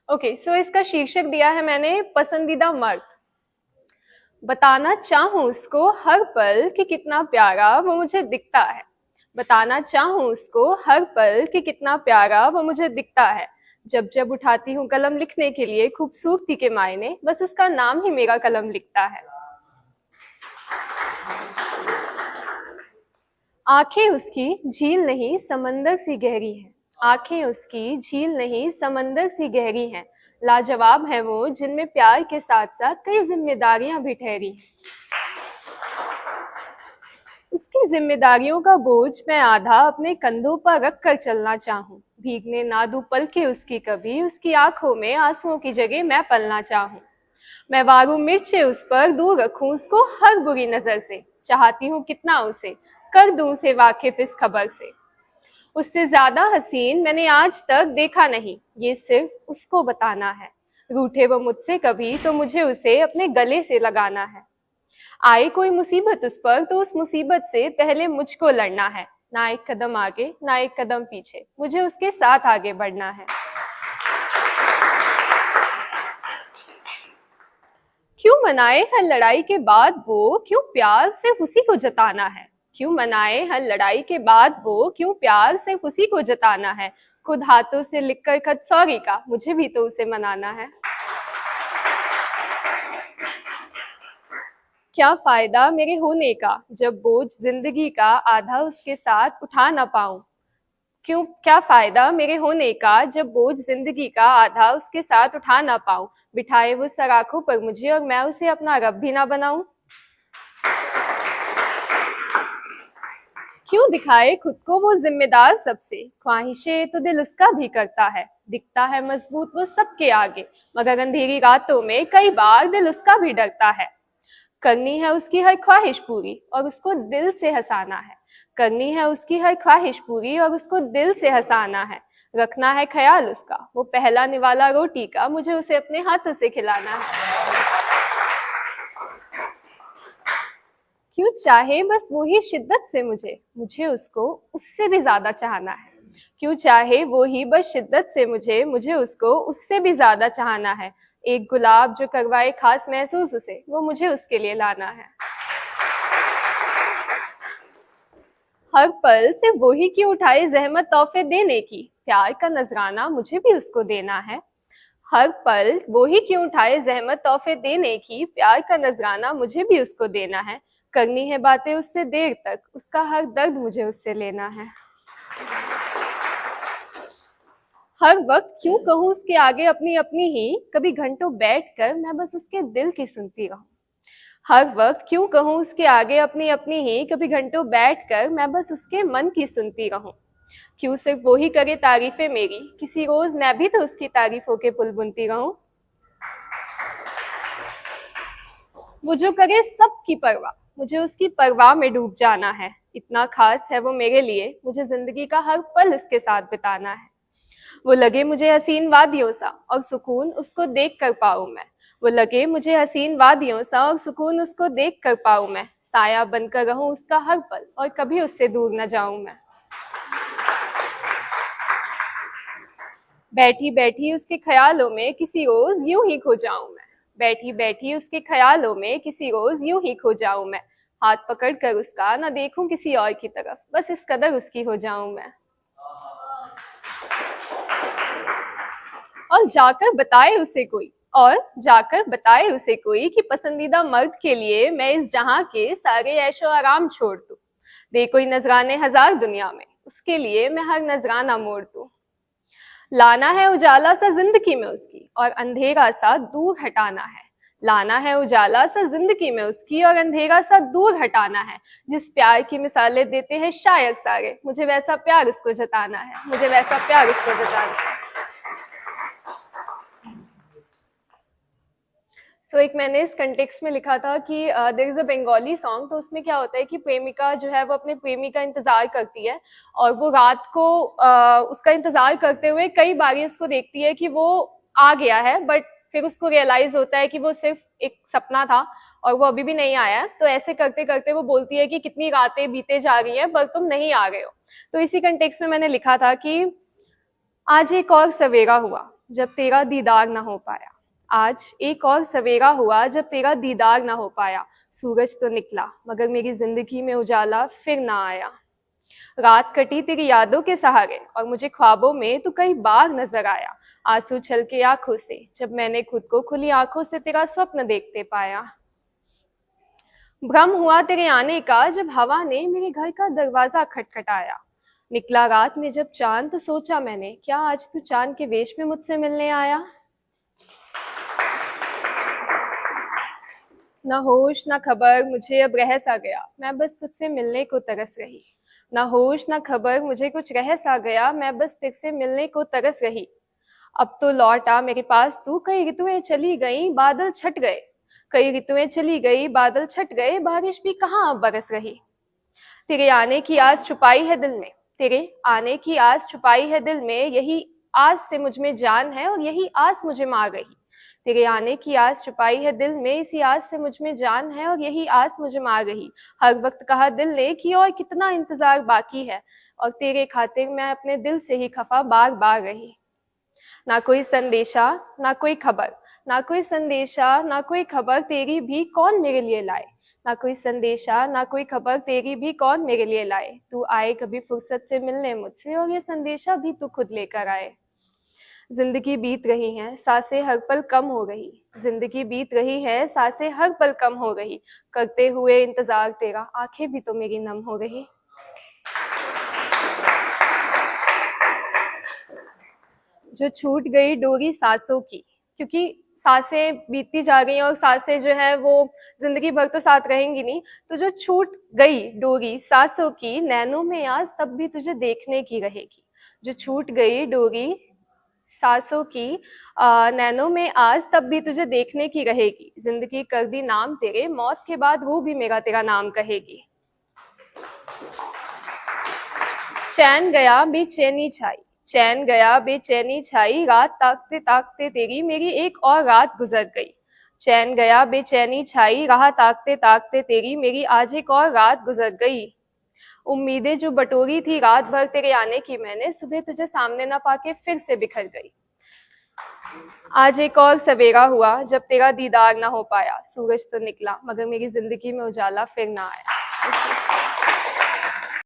Okay, सो इसका शीर्षक दिया है मैंने पसंदीदा मर्द। बताना चाहूँ उसको हर पल कि कितना प्यारा वो मुझे दिखता है। बताना चाहूँ उसको हर पल कि कितना प्यारा वो मुझे दिखता है। जब जब उठाती हूँ कलम लिखने के लिए खूबसूरती के मायने, बस उसका नाम ही मेरा कलम लिखता है। आंखें उसकी झील नहीं समंदर सी गहरी हैं। आंखें उसकी झील नहीं समंदर सी गहरी हैं। लाजवाब है वो जिनमें प्यार के साथ साथ कई जिम्मेदारियां भी ठहरी हैं। उसकी जिम्मेदारियों का बोझ मैं आधा अपने कंधों पर रख कर चलना चाहूँ। भीगने ना दूं पलकें उसकी कभी, उसकी आंखों में आंसुओं की जगह मैं पलना चाहूँ। मैं वारू मिर्चे उस पर दूर रखूं उसको हर बुरी नजर से। चाहती हूँ कितना उसे कर दूं उसे वाकिफ इस खबर से। उससे ज्यादा हसीन मैंने आज तक देखा नहीं, ये सिर्फ उसको बताना है। रूठे वो मुझसे कभी तो मुझे उसे अपने गले से लगाना है। आए कोई मुसीबत उस पर तो उस मुसीबत से पहले मुझको लड़ना है। ना एक कदम आगे ना एक कदम पीछे, मुझे उसके साथ आगे बढ़ना है। क्यों मनाए हर लड़ाई के बाद वो, क्यों प्यार सिर्फ उसी को जताना है। क्यों मनाए हर लड़ाई के बाद वो, क्यों प्यार सिर्फ उसी को जताना है। खुद हाथों से लिखकर खत सॉरी का, मुझे भी तो उसे मनाना है। क्या फायदा मेरे होने का जब बोझ जिंदगी का आधा उसके साथ उठा ना पाऊं। क्यों क्या फायदा मेरे होने का जब बोझ जिंदगी का आधा उसके साथ उठा ना पाऊं। बिठाए वो सराखों पर मुझे और मैं उसे अपना रब भी ना बनाऊं। क्यों दिखाए खुद को वो जिम्मेदार सबसे, ख्वाहिशें तो दिल उसका भी करता है। दिखता है मजबूत वो सबके आगे, मगर अंधेरी रातों में कई बार दिल उसका भी डरता है। करनी है उसकी हर ख्वाहिश पूरी और उसको दिल से हंसाना है। करनी है उसकी हर ख्वाहिश पूरी और उसको दिल से हंसाना है। रखना है ख्याल उसका वो पहला निवाला रोटी का, मुझे उसे अपने हाथों से खिलाना है। क्यों चाहे बस वो ही शिद्दत से मुझे, मुझे उसको उससे भी ज्यादा चाहना है। क्यों चाहे वो ही बस शिद्दत से मुझे, मुझे उसको उससे भी ज्यादा चाहना है। एक गुलाब जो करवाए खास महसूस उसे, वो मुझे उसके लिए लाना है। हर पल सिर्फ वो ही क्यों उठाए जहमत तोहफे देने की, प्यार का नजराना मुझे भी उसको देना है। हर पल वो ही क्यों उठाए जहमत तोहफे देने की, प्यार का नजराना मुझे भी उसको देना है। करनी है बातें उससे देर तक, उसका हर दर्द मुझे उससे लेना है। हर वक्त क्यों कहूँ उसके आगे अपनी अपनी ही, कभी घंटों बैठ कर मैं बस उसके दिल की सुनती रहूं। हर वक्त क्यों कहूँ उसके आगे अपनी अपनी ही, कभी घंटों बैठ कर मैं बस उसके मन की सुनती रहूं। क्यों सिर्फ वो ही करे तारीफें मेरी, किसी रोज मैं भी तो उसकी तारीफों के पुल बुनती रहूं। वो जो करे सबकी परवाह, मुझे उसकी परवाह में डूब जाना है। इतना खास है वो मेरे लिए, मुझे जिंदगी का हर पल उसके साथ बिताना है। वो लगे मुझे हसीन वादियों सा और सुकून उसको देख कर पाऊं मैं। वो लगे मुझे हसीन वादियों सा और सुकून उसको देख कर पाऊं मैं। साया बनकर रहूं उसका हर पल और कभी उससे दूर न जाऊं मैं। बैठी बैठी उसके ख्यालों में किसी रोज यूं ही खो जाऊं मैं। बैठी बैठी उसके ख्यालों में किसी रोज यूं ही खो जाऊं मैं। हाथ पकड़ कर उसका न देखूं किसी और की तरफ, बस इस कदर उसकी हो जाऊं मैं। और जाकर बताए उसे कोई और जाकर बताए उसे कोई कि पसंदीदा मर्द के लिए मैं इस जहां के सारे ऐशो आराम छोड़ दूं। दे कोई नजराने हजार दुनिया में, उसके लिए मैं हर नजराना मोड़ दूं। लाना है उजाला सा जिंदगी में उसकी और अंधेरा सा दूर हटाना है। लाना है उजाला सा जिंदगी में उसकी और अंधेरा सा दूर हटाना है। जिस प्यार की मिसालें देते हैं शायर सारे, मुझे वैसा प्यार उसको जताना है। मुझे वैसा प्यार उसको जताना है। एक मैंने इस कंटेक्स्ट में लिखा था कि there is a Bengali song, तो उसमें क्या होता है कि प्रेमिका जो है वो अपने प्रेमी का इंतजार करती है और वो रात को उसका इंतजार करते हुए कई बारी उसको देखती है कि वो आ गया है, बट फिर उसको रियलाइज होता है कि वो सिर्फ एक सपना था और वो अभी भी नहीं आया है। तो ऐसे करते करते वो बोलती है कि कितनी रातें बीते जा रही हैं पर तुम नहीं आ रहे हो। तो इसी कंटेक्स्ट में मैंने लिखा था कि आज एक और सवेरा हुआ, जब तेरा दीदार न हो पाया। आज एक और सवेरा हुआ जब तेरा दीदार न हो पाया। सूरज तो निकला मगर मेरी जिंदगी में उजाला फिर ना आया। रात कटी तेरी यादों के सहारे और मुझे ख्वाबों में तू कई बार नजर आया। आंसू छलके आंखों से जब मैंने खुद को खुली आंखों से तेरा स्वप्न देखते पाया। भ्रम हुआ तेरे आने का जब हवा ने मेरे घर का दरवाजा खटखटाया। निकला रात में जब चांद तो सोचा मैंने, क्या आज तू चांद के वेश में मुझसे मिलने आया। न होश न खबर मुझे अब रह सा गया, मैं बस तुझसे मिलने को तरस रही। न होश न खबर मुझे कुछ रह सा गया, मैं बस तुझसे मिलने को तरस रही। अब तो लौट आ मेरे पास तू, कई ऋतुएं चली गई बादल छट गए। कई ऋतुएं चली गई बादल छट गए, बारिश भी कहाँ अब बरस रही। तेरे आने की आस छुपाई है दिल में, तेरे आने की आस छुपाई है दिल में, यही आस से मुझ में जान है और यही आस मुझे मार गई। तेरे आने की आस छुपाई है दिल में, इसी आस से मुझ में जान है और यही आस मुझे मार गई। हर वक्त कहा दिल ने कि और कितना इंतजार बाकी है, और तेरे खातिर मैं अपने दिल से ही खफा बार बार रही। ना कोई संदेशा ना कोई खबर, ना कोई संदेशा ना कोई खबर तेरी भी कौन मेरे लिए लाए। ना कोई संदेशा ना कोई खबर तेरी भी कौन मेरे लिए लाए। तू आए कभी फुर्सत से मिलने मुझसे और ये संदेशा भी तू खुद लेकर आए। जिंदगी बीत रही है सांसें हर पल कम हो गई, जिंदगी बीत रही है सांसें हर पल कम हो गई। करते हुए इंतजार तेरा आंखें भी तो मेरी नम हो गई। जो छूट गई डोरी सांसों की, क्योंकि सांसें बीतती जा गई और सांसें जो है वो जिंदगी भर तो साथ रहेंगी नहीं। तो जो छूट गई डोरी सांसों की, नैनों में आज तब भी तुझे देखने की रहेगी। जो छूट गई डोरी सांसों की नैनों में आज तब भी तुझे देखने की रहेगी। जिंदगी कर दी नाम तेरे, मौत के बाद रूह भी मेरा तेरा नाम कहेगी। चैन गया बेचैनी छाई, चैन गया बेचैनी छाई, रात ताकते ताकते तेरी मेरी एक और रात गुजर गई। चैन गया बेचैनी छाई, राह ताकते ताकते तेरी मेरी आज एक और रात गुजर गई। उम्मीदें जो बटोरी थी रात भर तेरे आने की मैंने, सुबह तुझे सामने ना पाके फिर से बिखर गई। आज एक और सवेरा हुआ जब तेरा दीदार ना हो पाया। सूरज तो निकला मगर मेरी जिंदगी में उजाला फिर ना आया।